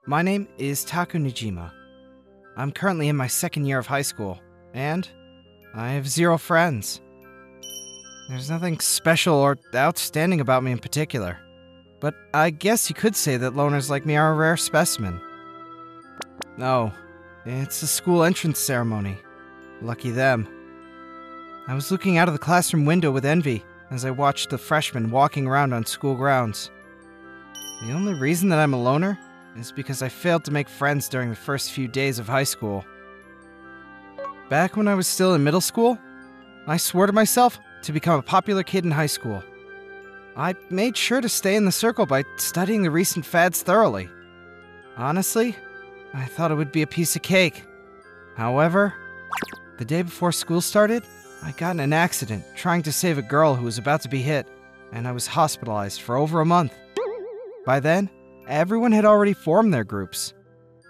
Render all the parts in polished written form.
My name is Taku Nijima. I'm currently in my second year of high school, and I have 0 friends. There's nothing special or outstanding about me in particular, but I guess you could say that loners like me are a rare specimen. No, it's a school entrance ceremony. Lucky them. I was looking out of the classroom window with envy as I watched the freshmen walking around on school grounds. The only reason that I'm a loner is because I failed to make friends during the first few days of high school. Back when I was still in middle school, I swore to myself to become a popular kid in high school. I made sure to stay in the circle by studying the recent fads thoroughly. Honestly, I thought it would be a piece of cake. However, the day before school started, I got in an accident trying to save a girl who was about to be hit, and I was hospitalized for over a month. By then, everyone had already formed their groups.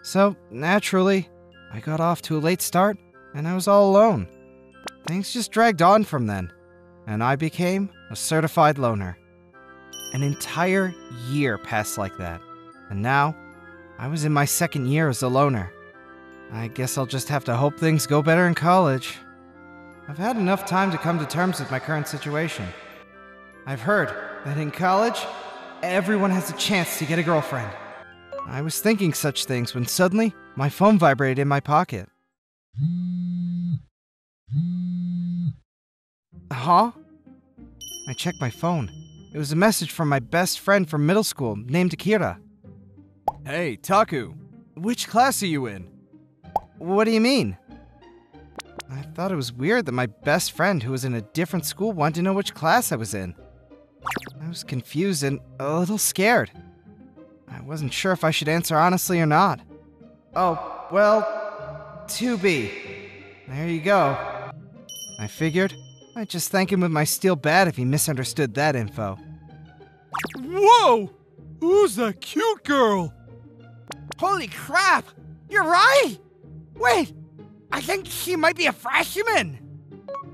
So, naturally, I got off to a late start, and I was all alone. Things just dragged on from then, and I became a certified loner. An entire year passed like that, and now, I was in my second year as a loner. I guess I'll just have to hope things go better in college. I've had enough time to come to terms with my current situation. I've heard that in college, everyone has a chance to get a girlfriend. I was thinking such things when suddenly, my phone vibrated in my pocket. Huh? I checked my phone. It was a message from my best friend from middle school named Akira. Hey, Taku. Which class are you in? What do you mean? I thought it was weird that my best friend who was in a different school wanted to know which class I was in. I was confused and a little scared. I wasn't sure if I should answer honestly or not. Oh, well, 2B. There you go. I figured I'd just thank him with my steel bat if he misunderstood that info. Whoa! Who's that cute girl? Holy crap! You're right! Wait! I think she might be a freshman!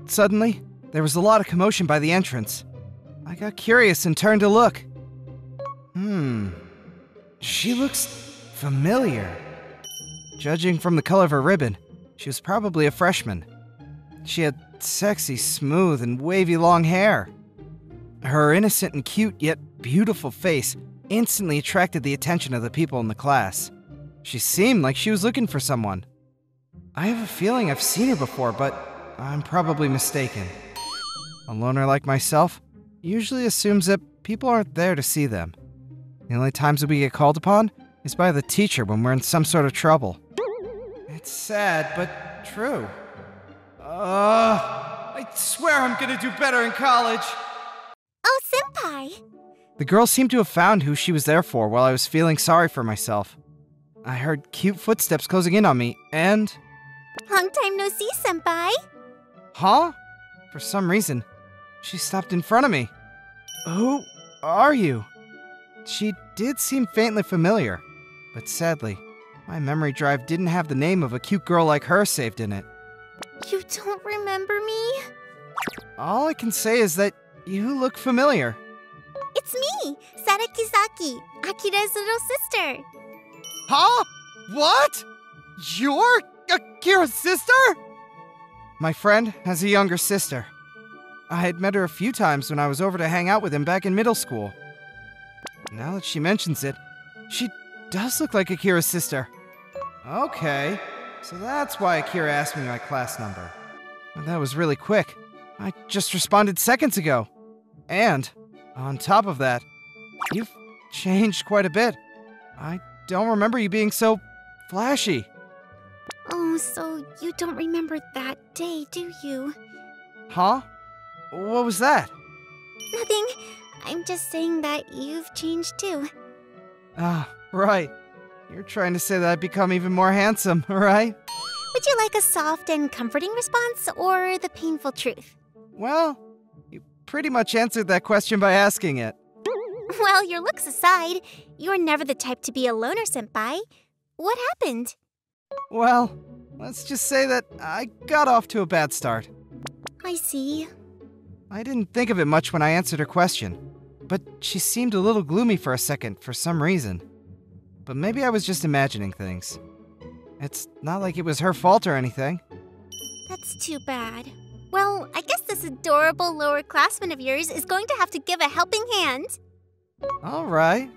Suddenly, there was a lot of commotion by the entrance. I got curious and turned to look. She looks familiar. Judging from the color of her ribbon, she was probably a freshman. She had sexy, smooth, and wavy long hair. Her innocent and cute yet beautiful face instantly attracted the attention of the people in the class. She seemed like she was looking for someone. I have a feeling I've seen her before, but I'm probably mistaken. A loner like myself usually assumes that people aren't there to see them. The only times that we get called upon is by the teacher when we're in some sort of trouble. It's sad, but true. I swear I'm gonna do better in college! Oh, senpai! The girl seemed to have found who she was there for while I was feeling sorry for myself. I heard cute footsteps closing in on me, and... Long time no see, senpai! Huh? For some reason, she stopped in front of me. Who are you? She did seem faintly familiar, but sadly, my memory drive didn't have the name of a cute girl like her saved in it. You don't remember me? All I can say is that you look familiar. It's me, Sarakizaki, Akira's little sister. Huh? What? You're Akira's sister? My friend has a younger sister. I had met her a few times when I was over to hang out with him back in middle school. Now that she mentions it, she does look like Akira's sister. Okay, so that's why Akira asked me my class number. Well, that was really quick. I just responded seconds ago. And, on top of that, you've changed quite a bit. I don't remember you being so flashy. Oh, so you don't remember that day, do you? Huh? What was that? Nothing. I'm just saying that you've changed too. Ah, right. You're trying to say that I've become even more handsome, right? Would you like a soft and comforting response or the painful truth? Well, you pretty much answered that question by asking it. Well, your looks aside, you were never the type to be a loner, senpai. What happened? Well, let's just say that I got off to a bad start. I see. I didn't think of it much when I answered her question, but she seemed a little gloomy for a second for some reason. but maybe I was just imagining things. It's not like it was her fault or anything. That's too bad. Well, I guess this adorable lower-classman of yours is going to have to give a helping hand. All right.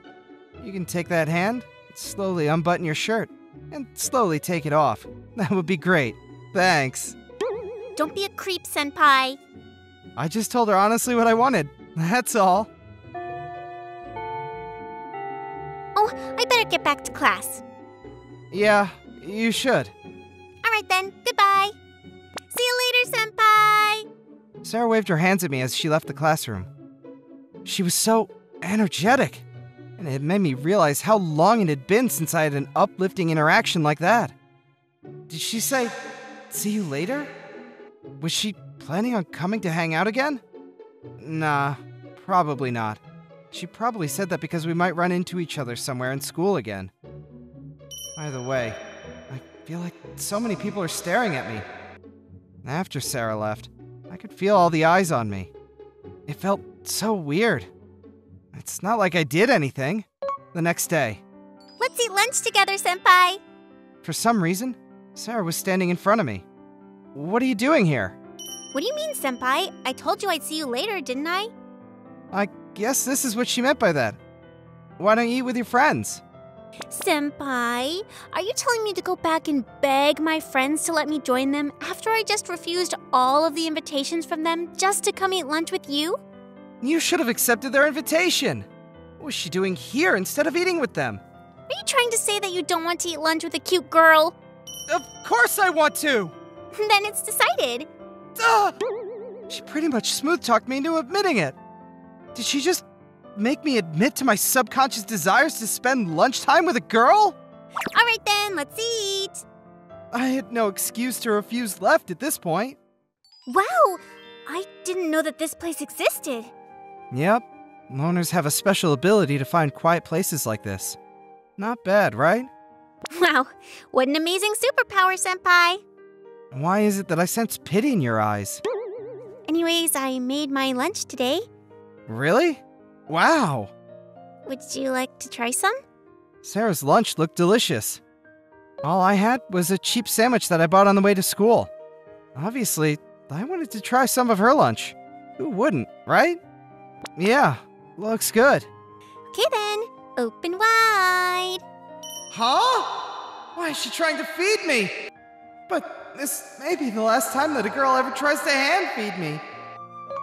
You can take that hand, slowly unbutton your shirt, and slowly take it off. That would be great. Thanks. Don't be a creep, Senpai. I just told her honestly what I wanted. That's all. Oh, I better get back to class. Yeah, you should. All right then, goodbye. See you later, Senpai. Sarah waved her hands at me as she left the classroom. She was so energetic, and it made me realize how long it had been since I had an uplifting interaction like that. Did she say, "See you later"? Was she planning on coming to hang out again? Nah, probably not. She probably said that because we might run into each other somewhere in school again. By the way, I feel like so many people are staring at me. After Sarah left, I could feel all the eyes on me. It felt so weird. It's not like I did anything. The next day, Let's eat lunch together, Senpai. for some reason, Sarah was standing in front of me. What are you doing here? What do you mean, Senpai? I told you I'd see you later, didn't I? I guess this is what she meant by that. Why don't you eat with your friends? Senpai, are you telling me to go back and beg my friends to let me join them after I just refused all of the invitations from them just to come eat lunch with you? You should have accepted their invitation. What was she doing here instead of eating with them? Are you trying to say that you don't want to eat lunch with a cute girl? Of course I want to! Then it's decided. Duh! She pretty much smooth-talked me into admitting it. Did she just make me admit to my subconscious desires to spend lunchtime with a girl? All right then, let's eat. I had no excuse to refuse left at this point. Wow, I didn't know that this place existed. Yep, loners have a special ability to find quiet places like this. Not bad, right? Wow, what an amazing superpower, Senpai. Why is it that I sense pity in your eyes? Anyways, I made my lunch today. Really? Wow! Would you like to try some? Sarah's lunch looked delicious. All I had was a cheap sandwich that I bought on the way to school. Obviously, I wanted to try some of her lunch. Who wouldn't, right? Yeah, looks good. Okay then, open wide. Huh? Why is she trying to feed me? But this may be the last time that a girl ever tries to hand feed me.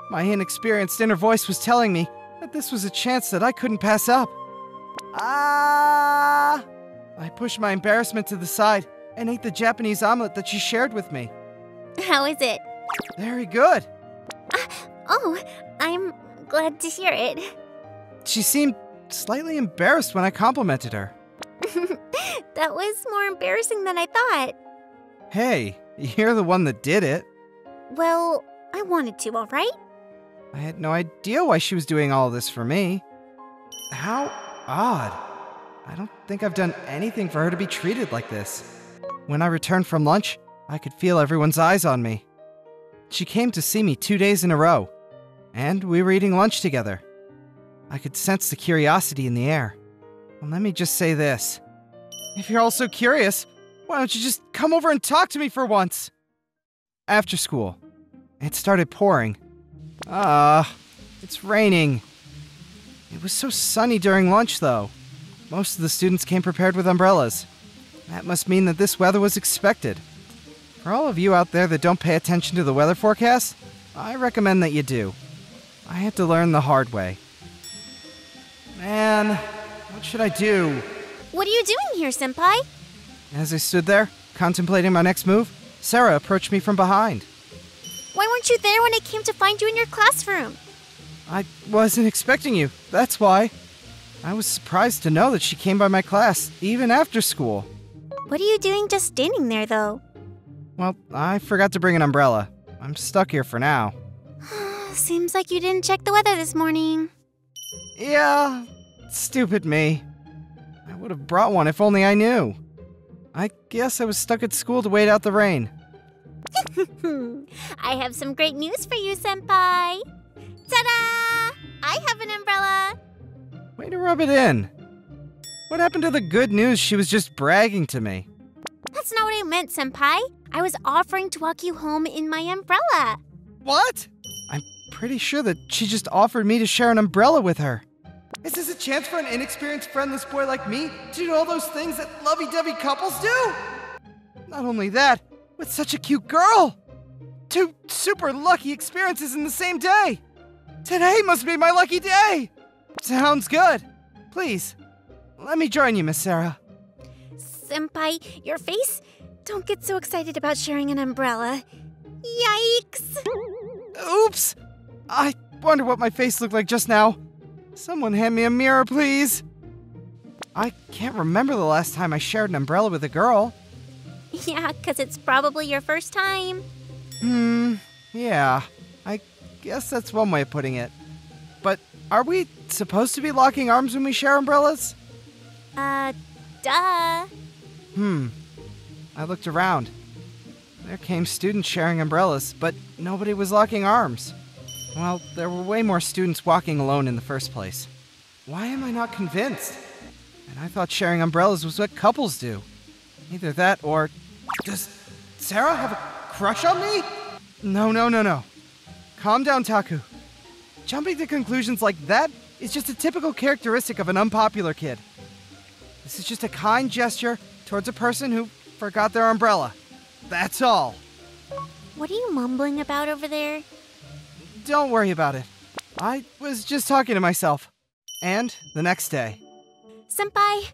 My inexperienced inner voice was telling me that this was a chance that I couldn't pass up. Ah! I pushed my embarrassment to the side and ate the Japanese omelet that she shared with me. How is it? Very good. Oh, I'm glad to hear it. She seemed slightly embarrassed when I complimented her. That was more embarrassing than I thought. Hey, you're the one that did it. Well, I wanted to, all right? I had no idea why she was doing all this for me. How odd. I don't think I've done anything for her to be treated like this. When I returned from lunch, I could feel everyone's eyes on me. She came to see me 2 days in a row, and we were eating lunch together. I could sense the curiosity in the air. And let me just say this. If you're all so curious, why don't you just come over and talk to me for once? After school, it started pouring. It's raining. It was so sunny during lunch, though. Most of the students came prepared with umbrellas. That must mean that this weather was expected. For all of you out there that don't pay attention to the weather forecast, I recommend that you do. I had to learn the hard way. Man, what should I do? What are you doing here, Senpai? As I stood there, contemplating my next move, Sarah approached me from behind. Why weren't you there when I came to find you in your classroom? I wasn't expecting you, that's why. I was surprised to know that she came by my class, even after school. What are you doing just standing there, though? Well, I forgot to bring an umbrella. I'm stuck here for now. Seems like you didn't check the weather this morning. Yeah, stupid me. I would have brought one if only I knew. I guess I was stuck at school to wait out the rain. I have some great news for you, Senpai. Ta-da! I have an umbrella. Way to rub it in. What happened to the good news she was just bragging to me? That's not what I meant, Senpai. I was offering to walk you home in my umbrella. What? I'm pretty sure that she just offered me to share an umbrella with her. Is this a chance for an inexperienced, friendless boy like me to do all those things that lovey-dovey couples do? Not only that, with such a cute girl! 2 super lucky experiences in the same day! Today must be my lucky day! Sounds good. Please, let me join you, Miss Sarah. Senpai, your face? Don't get so excited about sharing an umbrella. Yikes! Oops! I wonder what my face looked like just now. Someone hand me a mirror, please. I can't remember the last time I shared an umbrella with a girl. Yeah, 'cause it's probably your first time. Yeah. I guess that's one way of putting it. But are we supposed to be locking arms when we share umbrellas? Duh. I looked around. There came students sharing umbrellas, but nobody was locking arms. Well, there were way more students walking alone in the first place. Why am I not convinced? And I thought sharing umbrellas was what couples do. Either that or... Does Sarah have a crush on me? No. Calm down, Taku. Jumping to conclusions like that is just a typical characteristic of an unpopular kid. This is just a kind gesture towards a person who forgot their umbrella. That's all. What are you mumbling about over there? Don't worry about it. I was just talking to myself. And the next day. Senpai,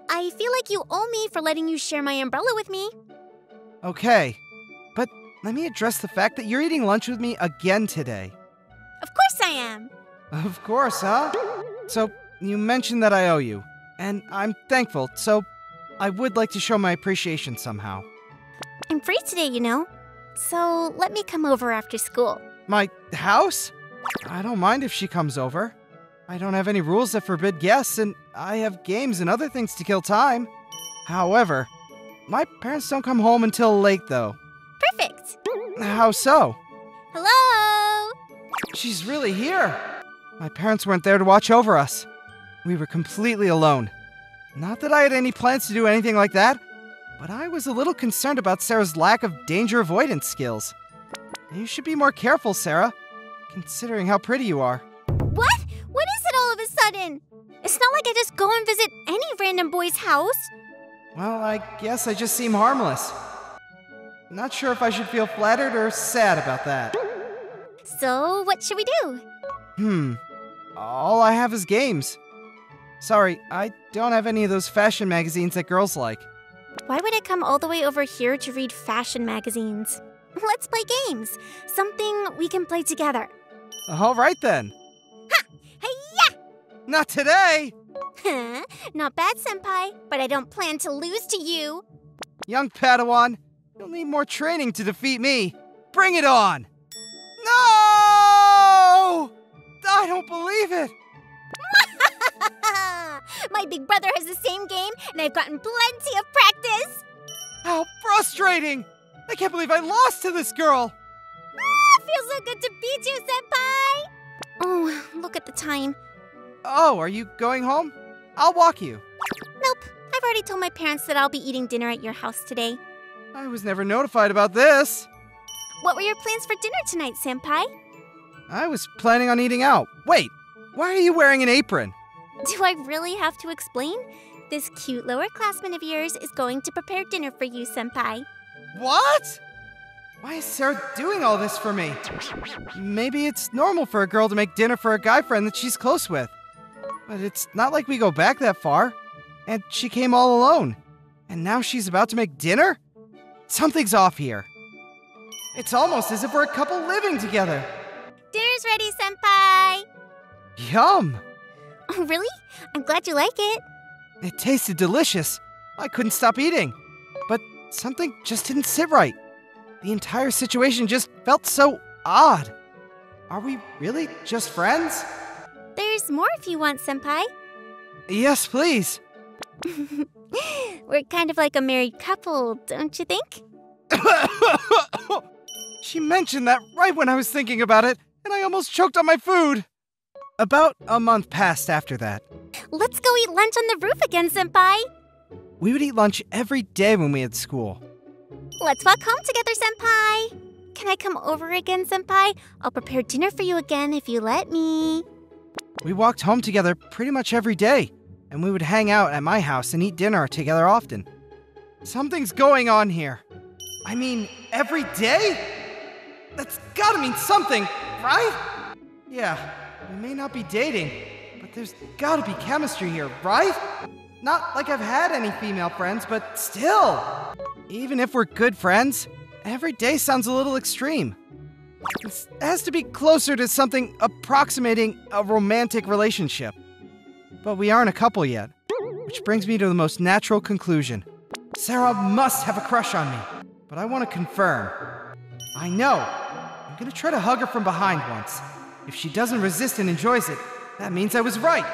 I feel like you owe me for letting you share my umbrella with me. Okay, but let me address the fact that you're eating lunch with me again today. Of course I am. Of course, huh? So, you mentioned that I owe you, and I'm thankful, so I would like to show my appreciation somehow. I'm free today, you know. So let me come over after school. My house? I don't mind if she comes over. I don't have any rules that forbid guests, and I have games and other things to kill time. However, my parents don't come home until late, though. Perfect. How so? Hello? She's really here. My parents weren't there to watch over us. We were completely alone. Not that I had any plans to do anything like that, but I was a little concerned about Sarah's lack of danger avoidance skills. You should be more careful, Sarah, considering how pretty you are. What? What is it all of a sudden? It's not like I just go and visit any random boy's house. Well, I guess I just seem harmless. Not sure if I should feel flattered or sad about that. So, what should we do? All I have is games. Sorry, I don't have any of those fashion magazines that girls like. Why would I come all the way over here to read fashion magazines? Let's play games. Something we can play together. All right then. Ha! Hey-ya! Not today! Huh? Not bad, Senpai, but I don't plan to lose to you. Young Padawan, you'll need more training to defeat me. Bring it on! No! I don't believe it! My big brother has the same game, and I've gotten plenty of practice. How frustrating! I can't believe I lost to this girl! Feels so good to beat you, Senpai! Oh, look at the time. Oh, are you going home? I'll walk you. Nope, I've already told my parents that I'll be eating dinner at your house today. I was never notified about this. What were your plans for dinner tonight, Senpai? I was planning on eating out. Wait, why are you wearing an apron? Do I really have to explain? This cute lowerclassman of yours is going to prepare dinner for you, Senpai. What? Why is Sarah doing all this for me? Maybe it's normal for a girl to make dinner for a guy friend that she's close with. But it's not like we go back that far. And she came all alone. And now she's about to make dinner? Something's off here. It's almost as if we're a couple living together. Dinner's ready, Senpai! Yum! Oh, really? I'm glad you like it. It tasted delicious. I couldn't stop eating. But something just didn't sit right. The entire situation just felt so odd. Are we really just friends? There's more if you want, Senpai. Yes, please. We're kind of like a married couple, don't you think? She mentioned that right when I was thinking about it, and I almost choked on my food. About a month passed after that. Let's go eat lunch on the roof again, Senpai. We would eat lunch every day when we had school. Let's walk home together, Senpai. Can I come over again, Senpai? I'll prepare dinner for you again if you let me. We walked home together pretty much every day, and we would hang out at my house and eat dinner together often. Something's going on here. I mean, every day? That's gotta mean something, right? Yeah, we may not be dating, but there's gotta be chemistry here, right? Not like I've had any female friends, but still. Even if we're good friends, every day sounds a little extreme. It has to be closer to something approximating a romantic relationship. But we aren't a couple yet, which brings me to the most natural conclusion. Sarah must have a crush on me, but I want to confirm. I know. I'm gonna try to hug her from behind once. If she doesn't resist and enjoys it, that means I was right.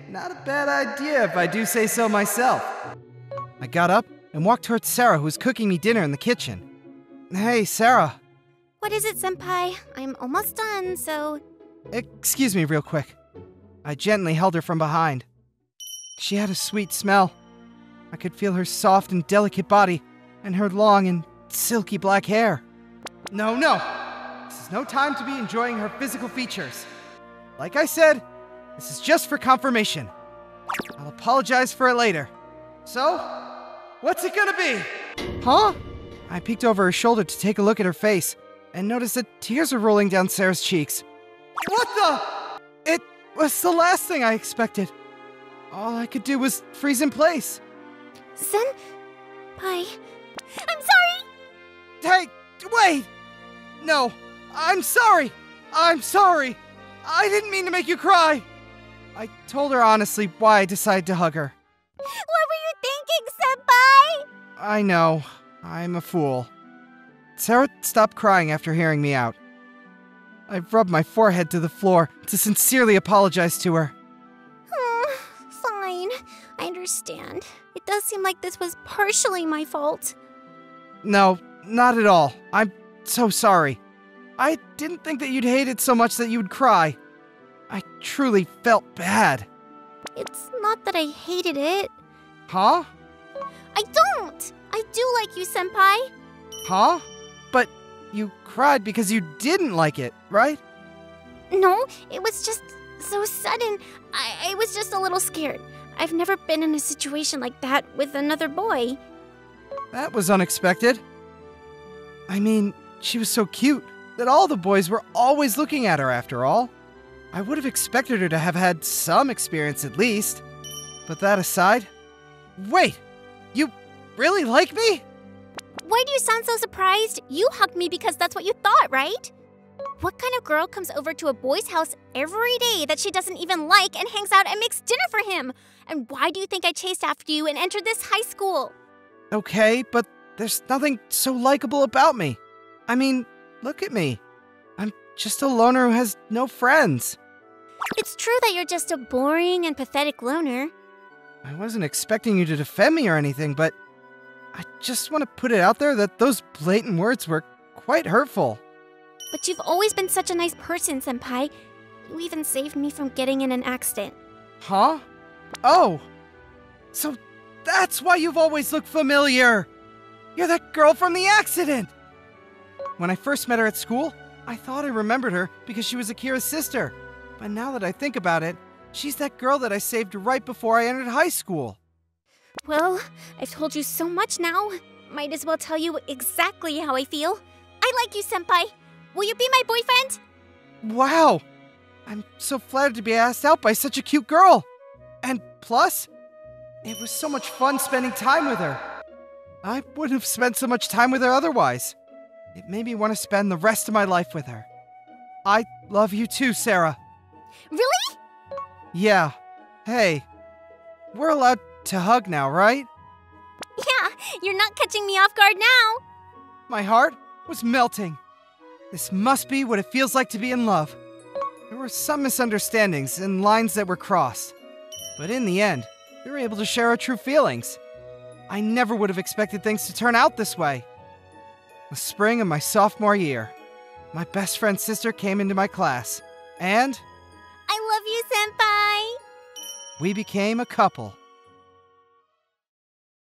Not a bad idea if I do say so myself. I got up and walked towards Sarah, who was cooking me dinner in the kitchen. Hey, Sarah. What is it, Senpai? I'm almost done, so... Excuse me real quick. I gently held her from behind. She had a sweet smell. I could feel her soft and delicate body and her long and silky black hair. No. This is no time to be enjoying her physical features. Like I said, this is just for confirmation. I'll apologize for it later. So, what's it gonna be? Huh? I peeked over her shoulder to take a look at her face and noticed that tears were rolling down Sarah's cheeks. What the? It was the last thing I expected. All I could do was freeze in place. Senpai... I'm sorry! Hey, wait! No, I'm sorry! I'm sorry! I didn't mean to make you cry! I told her honestly why I decided to hug her. What were you thinking, Senpai? I know. I'm a fool. Sarah stopped crying after hearing me out. I rubbed my forehead to the floor to sincerely apologize to her. Fine. I understand. It does seem like this was partially my fault. No, not at all. I'm so sorry. I didn't think that you'd hate it so much that you would cry. I truly felt bad. It's not that I hated it. Huh? I don't! I do like you, Senpai. Huh? But you cried because you didn't like it, right? No, it was just so sudden. I was just a little scared. I've never been in a situation like that with another boy. That was unexpected. I mean, she was so cute that all the boys were always looking at her after all. I would have expected her to have had some experience at least. But that aside... Wait! You really like me? Why do you sound so surprised? You hugged me because that's what you thought, right? What kind of girl comes over to a boy's house every day that she doesn't even like and hangs out and makes dinner for him? And why do you think I chased after you and entered this high school? Okay, but there's nothing so likable about me. I mean, look at me. I'm just a loner who has no friends. It's true that you're just a boring and pathetic loner. I wasn't expecting you to defend me or anything, but I just want to put it out there that those blatant words were quite hurtful. But you've always been such a nice person, Senpai. You even saved me from getting in an accident. Huh? Oh. So that's why you've always looked familiar. You're that girl from the accident. When I first met her at school, I thought I remembered her because she was Akira's sister. But now that I think about it, she's that girl that I saved right before I entered high school. Well, I've told you so much now. Might as well tell you exactly how I feel. I like you, Senpai. Will you be my boyfriend? Wow! I'm so flattered to be asked out by such a cute girl. And plus, it was so much fun spending time with her. I wouldn't have spent so much time with her otherwise. It made me want to spend the rest of my life with her. I love you too, Sarah. Really? Yeah. Hey, we're allowed to hug now, right? Yeah, you're not catching me off guard now. My heart was melting. This must be what it feels like to be in love. There were some misunderstandings and lines that were crossed. But in the end, we were able to share our true feelings. I never would have expected things to turn out this way. The spring of my sophomore year, my best friend's sister came into my class And I love you, Senpai! we became a couple.